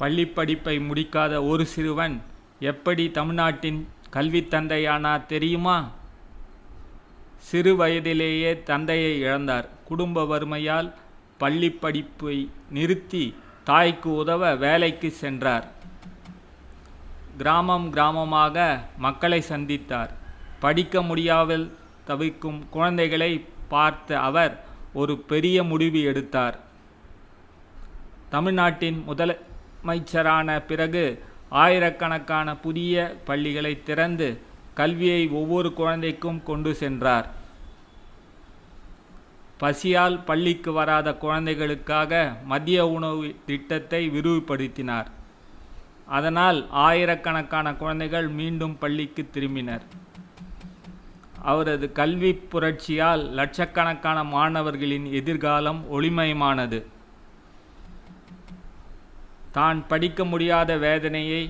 பள்ளி படிப்பை முடிக்காத ஒரு சிறுவன் எப்படி தமிழ்நாட்டின் கல்வி தந்தையானார் தெரியுமா? சிறு வயதிலேயே தந்தையை இழந்தார். குடும்ப வறுமையால் பள்ளி படிப்பை நிறுத்தி தாய்க்கு உதவ வேலைக்கு சென்றார். கிராமம் கிராமமாக மக்களை சந்தித்தார். படிக்க முடியாமல் தவிக்கும் குழந்தைகளை பார்த்த அவர் ஒரு பெரிய முடிவு எடுத்தார். தமிழ்நாட்டின் முதலமைச்சரான பிறகு ஆயிரக்கணக்கான புதிய பள்ளிகளை திறந்து கல்வியை ஒவ்வொரு குழந்தைக்கும் கொண்டு சென்றார். பசியால் பள்ளிக்கு வராத குழந்தைகளுக்காக மதிய உணவு திட்டத்தை விரிவுபடுத்தினார். அதனால் ஆயிரக்கணக்கான குழந்தைகள் மீண்டும் பள்ளிக்கு திரும்பினர். அவரது கல்வி புரட்சியால் லட்சக்கணக்கான மாணவர்களின் எதிர்காலம் ஒளிமயமானது. தான் படிக்க முடியாத வேதனையை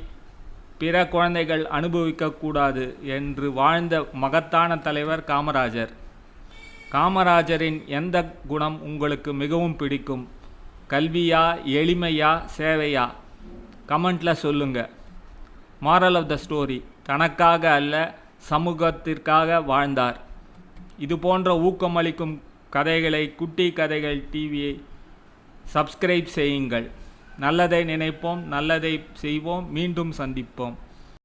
பிற குழந்தைகள் அனுபவிக்கக்கூடாது என்று வாழ்ந்த மகத்தான தலைவர் காமராஜர். காமராஜரின் எந்த குணம் உங்களுக்கு மிகவும் பிடிக்கும்? கல்வியா, எளிமையா, சேவையா? கமெண்ட்டில் சொல்லுங்கள். மாரல் ஆஃப் த ஸ்டோரி: தனக்காக அல்ல, சமூகத்திற்காக வாழ்ந்தார். இது போன்ற ஊக்கமளிக்கும் கதைகளை குட்டி கதைகள் டிவியை சப்ஸ்கிரைப் செய்யுங்கள். நல்லதை நினைப்போம், நல்லதை செய்வோம். மீண்டும் சந்திப்போம்.